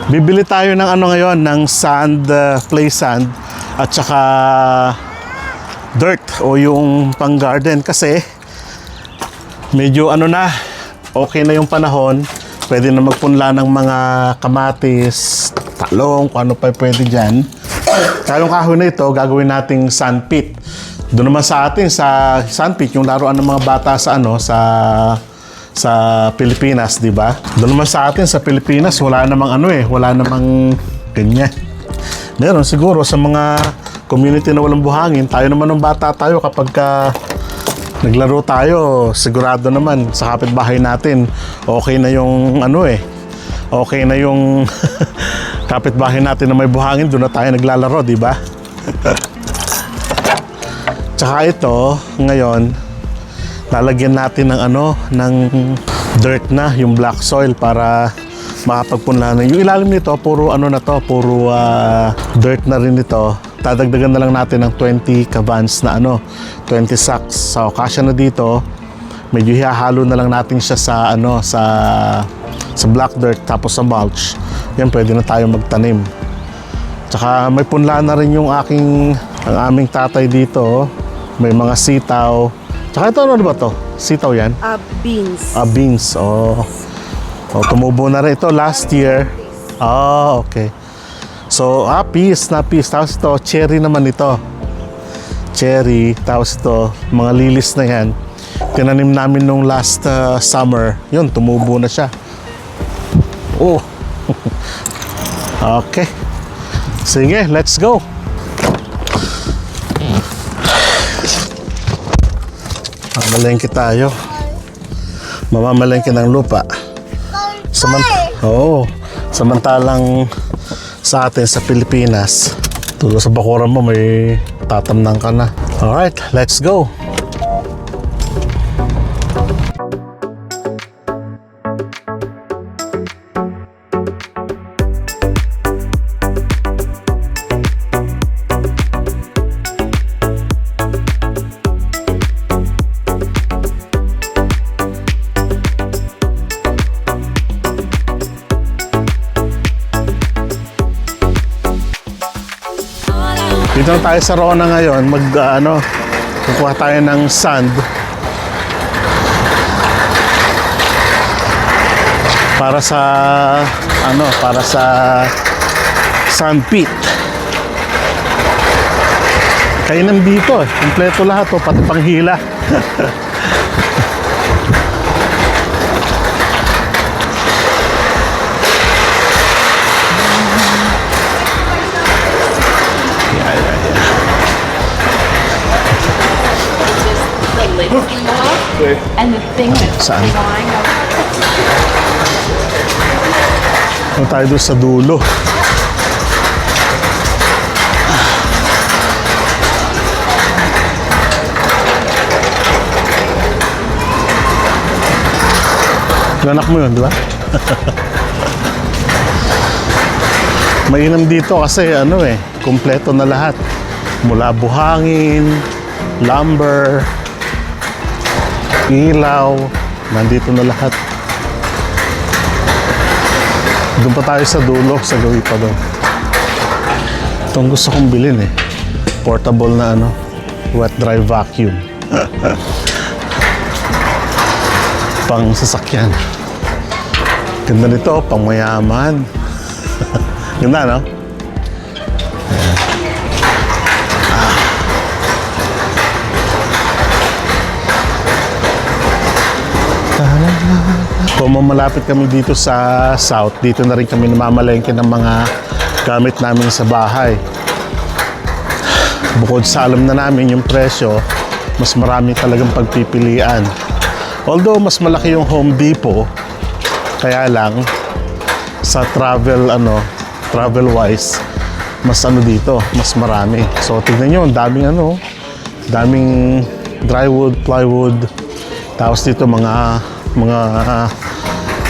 Bibili tayo ng ano ngayon, ng sand, play sand at saka dirt o yung pang garden kasi medyo ano na, okay na yung panahon. Pwede na magpunla ng mga kamatis, talong, kung ano pa pwede dyan. Kayong kahoy na ito, gagawin nating sand pit. Doon naman sa atin, sa sand pit, yung laruan ng mga bata sa ano, sa Pilipinas, di ba? Doon naman sa atin, sa Pilipinas, wala namang ano wala namang ganyan. Meron siguro sa mga community na walang buhangin. Tayo naman ng bata tayo kapag naglaro tayo, sigurado naman sa kapitbahay natin, okay na yung ano okay na yung kapitbahay natin na may buhangin, doon na tayo naglalaro, di ba? Tsaka ito, ngayon, lalagyan natin ng ng dirt na, yung black soil para makapagpunlahan. Yung ilalim nito, puro na to, puro dirt na rin ito. Dadagdagan na lang natin ng 20 kabans na 20 sacks. So, kasya na dito. Medyo hihalo na lang natin siya sa sa black dirt tapos sa mulch. Yan, pwede na tayo magtanim. Tsaka may punlaan na rin yung ang aming tatay dito. May mga sitaw. Tsaka ito, ano ba to? Sitaw yan? Beans. Beans. Oh, tumubo na rin ito last year. Okay. So, peas. Tapos ito, cherry naman ito. Cherry. Tapos ito, mga lilis na yan. Tinanim namin nung last summer. Yun, tumubo na siya. Oh. Okay. Sige, let's go. Mamalengke tayo. Mamamalengke ng lupa. Samantalang sa atin sa Pilipinas, tulad sa bakuran mo may tatamnang ka na. Alright, let's go. Dito na tayo sa Rona ngayon, kukuha tayo ng sand para sa sand pit. Kainan dito, kompleto lahat pati panghila. And the thing that's Saan? flying over. Tayo doon sa dulo. Anak mo yun, di ba? Mainam dito kasi kompleto na lahat. Mula buhangin, lumber, ilaw, nandito na lahat. Doon pa tayo sa dulo, sa gawi pa doon. Itong gusto kong bilhin portable na wet dry vacuum. Pang sasakyan. Ganda nito, pang mayaman. Ganda, no? Kung malapit kami dito sa south, dito na rin kami namamalengke ng mga gamit namin sa bahay. Bukod sa alam na namin yung presyo, mas marami talagang pagpipilian. Although mas malaki yung Home Depot, kaya lang sa travel wise, mas dito, mas marami. So tignan nyo, daming drywood, plywood, tapos dito mga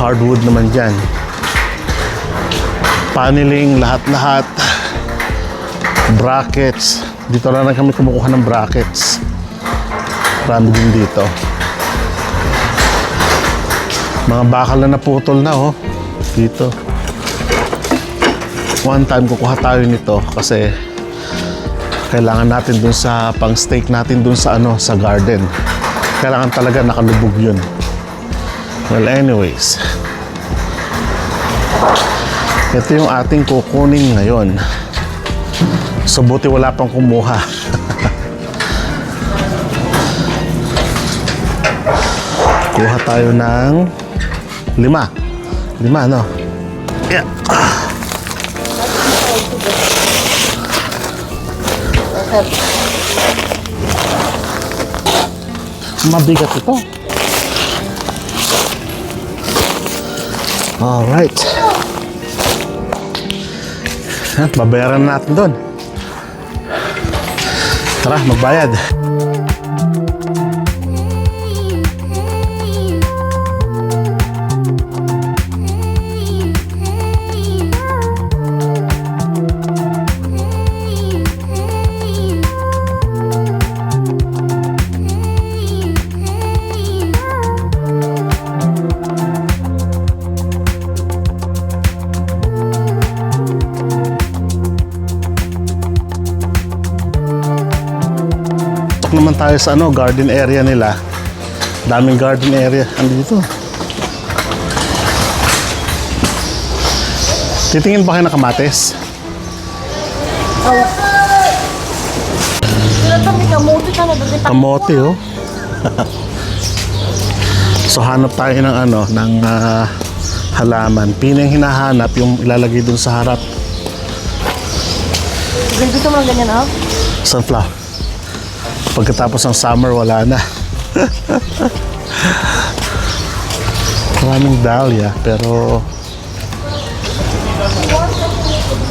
hardwood naman dyan. Paneling, lahat-lahat. Brackets. Dito lang kami kumukuha ng brackets. Marami din dito. Mga bakal na naputol na, dito. one time kukuha tayo nito kasi kailangan natin dun sa pang steak natin dun sa ano, sa garden. Kailangan talaga nakalubog yun. Well, anyways, ito yung ating kukunin ngayon. So buti wala pang kumuha. Kuha tayo ng 5, no? Yeah. Mabigat ito. Alright. Babayaran natin doon. Tara, magbayad. Naman tayo sa ano, garden area nila. Daming garden area andito. Titingin ba kayo ng kamatis? Kamote, oh. So hanap tayo ng ano, ng halaman. Pinang hinahanap yung ilalagay dun sa harap. Gusto mo lang ganyan, oh? Sunflower. Pagkatapos ng summer, wala na. Maraming dahlia, pero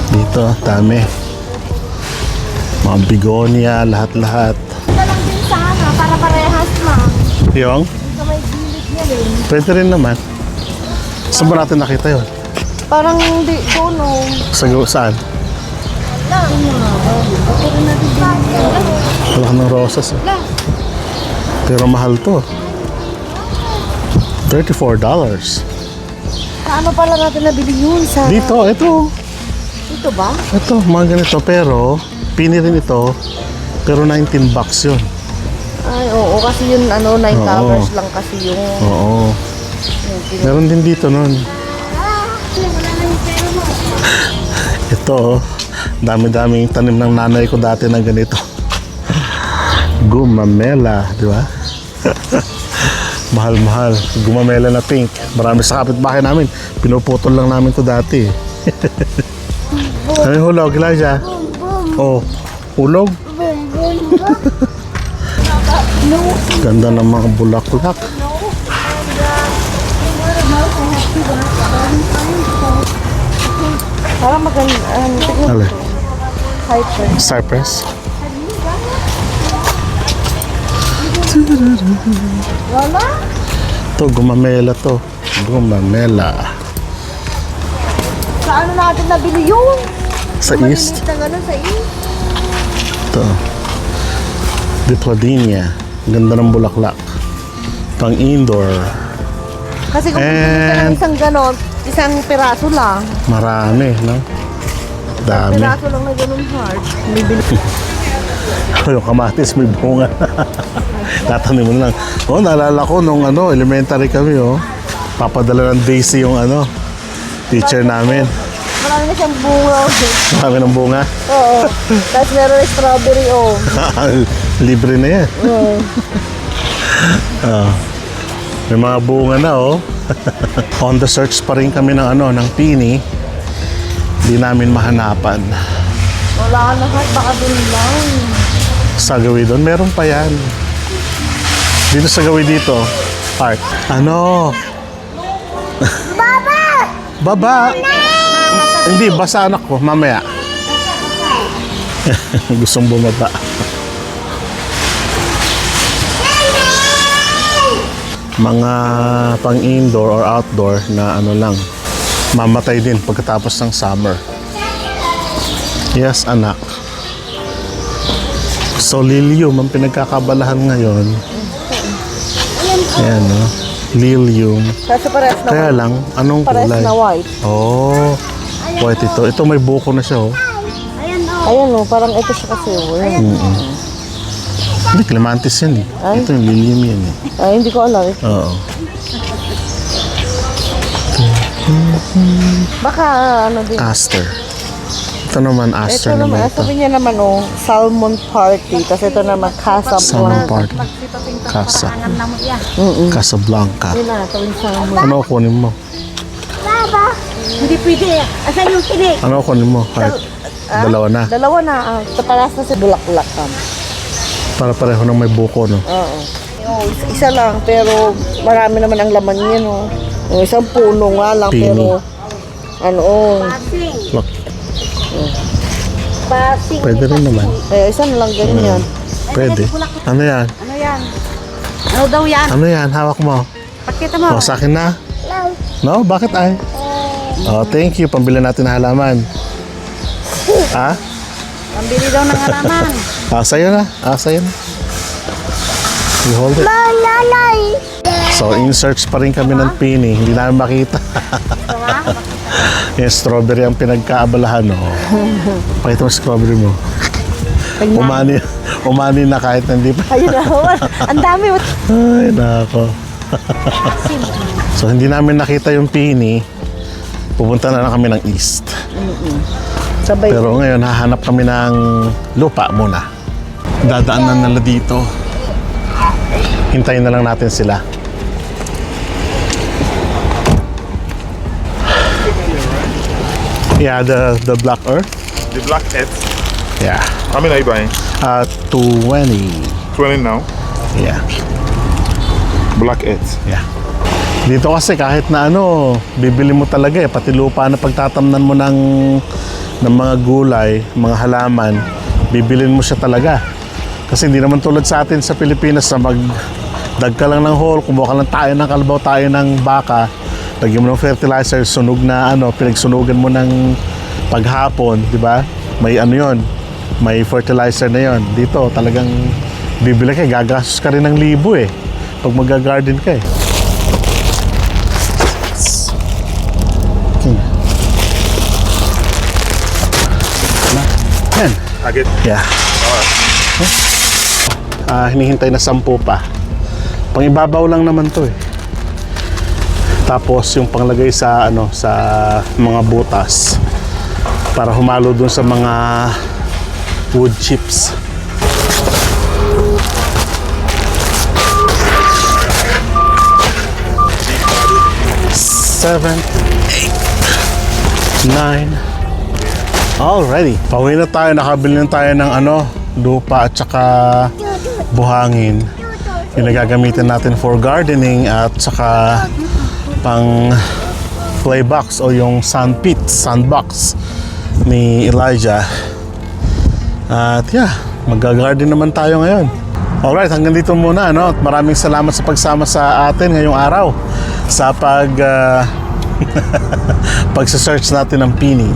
dito, dami. Mga begonia, lahat-lahat. Ito lang din sana, para parehas lang. Yung? Sa may gilid niya din. Pwede rin naman. Saan ba natin nakita yun? Parang hindi, doon, oh. Saan? Lang. Ito rin natin din. Wala ng rosas. Eh. Pero mahal to. $34. Paano pala natin nabili yun sa... Dito, ito. Ito ba? Ito, mga ganito. Pero, pini rin ito. Pero $19 yun. Ay, oo. Kasi yun, ano, $9 lang kasi yung... Oo. Meron din dito nun. Ito, dami-daming tanim ng nanay ko dati na ganito. Gumamela, di ba? Mahal-mahal. Gumamela na pink. Marami sa kapitbahay namin. Pinuputol lang namin to dati. Ano yung hulog, Elijah? Oh, hulog? Ganda ng mga bulaklak. Parang maganda. Alin? Hyper. Cypress. Wala? To, gumamela to. Gumamela. Saan natin nabili yun? Sa east. Maliliit na gano'n sa east. Ito. Dipladenia. Ganda ng bulaklak. Pang indoor. Kasi kung bibili ka ng isang gano'n, isang piraso lang. Marami, no? Dami. Piraso lang na gano'n hard. Bibili. Yung kamatis may bunga. Tatanim mo lang. Oh, naalala ko nung ano, elementary kami, oh. Papadala ng Daisy yung ano, teacher namin. Marami na siyang bunga. Marami ng bunga. Oo. Tapos meron yung strawberry, oh. Libre na yan. Oo. Oh. May mga bunga na, oh. On the search pa rin kami ng ano, ng pini. Hindi namin mahanapan. Wala na lahat, baka dun lang. Sa gawi doon, meron pa yan. Dito sa gawi dito, park. Ano? Baba! Baba! Hindi, basa anak ko, mamaya. Gustong bumaba. Mga pang indoor or outdoor na ano lang, mamatay din pagkatapos ng summer. Yes, anak. So, lilium ang pinagkakabalahan ngayon. Ayan, no? Lilium. Kasi parehas na Kaya white. lang, anong Parehas kulay? na white. Oh. White ito. Ito may buko na siya, oh. Ayan o, parang ito siya kasi. Oh. Ayan. Hindi, clematis yan eh. Ay. Ito yung lilim yan eh. Ay, hindi ko alam. Oo. Baka ano din. Aster. Ito naman, aster Ito naman, naman ito. sabi niya naman oh, salmon party. Tapos ito naman, Salmon Casablanca. party. Casa. Casablanca. Yun na, ito yung salmon. Ano kunin mo? Hindi pwede. Asan yung tinik? Ano kunin mo? Kahit dalawa na. Dalawa na. Ito paras na si Bulaklak. Para pareho ng may buko, no? Oo. Oh, isa lang, pero marami naman ang laman niya, no? Yung isang puno nga lang, Pini. pero ano, oh. Look, Pasing. pwede rin naman. Kaya isa na lang ganyan. Pwede. Ano yan? Ano yan? Ano daw yan? Ano yan? Hawak mo. Pakita mo. O, sa akin na? No? Bakit ay? Oh, thank you. Pambili natin ng halaman. Ha? Pambili daw ng halaman. Sa'yo na. Sa'yo na. You hold it. So, in search pa rin kami ng pini. Hindi namin makita. Yung strawberry ang pinagkaabalahan, no? Pakita mo strawberry mo. Umani na kahit hindi pa. Ayun na, ang dami. Ay, nako. So, hindi namin nakita yung pini. Pupunta na lang kami ng east. Sabay. Pero ngayon, hahanap kami ng lupa muna. Dadaanan nila dito. Hintayin na lang natin sila. Yeah, the black earth. The black heads. Yeah. How many are you buying? 20. 20 now. Yeah. Black heads. Yeah. Dito kasi kahit na ano, bibili mo talaga eh. Pati lupa na pagtatamnan mo ng mga gulay, mga halaman, bibilin mo siya talaga. Kasi hindi naman tulad sa atin sa Pilipinas na magdag ka lang ng hole, kumuha ka lang tayo ng kalabaw, tayo ng baka, lagyan mo ng fertilizer, sunog na ano, pinagsunugan mo ng paghapon, di ba? May ano yon, may fertilizer na yon. Dito talagang bibili ka, gagastos ka rin ng libo eh. Pag mag-garden ka eh. Yan. Agad. Yeah. Hinihintay na 10 pa. Pangibabaw lang naman to eh. Tapos yung panglagay sa ano sa mga butas para humalo dun sa mga wood chips. Seven, 8, 9. Alrighty. Pauwi na tayo. Nakabili na tayo ng ano, lupa at saka buhangin. Yung nagagamitan natin for gardening at saka pang playbox o yung sandbox ni Elijah. At yeah, mag-garden naman tayo ngayon. Alright, hanggang dito muna, no? At maraming salamat sa pagsama sa atin ngayong araw sa pagsa-search natin ng pini,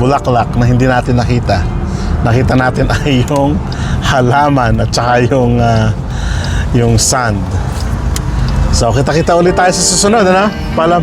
bulaklak na hindi natin nakita. Nakita natin ay yung halaman at saka yung sand. So, kita-kita ulit tayo sa susunod, ano? Paalam.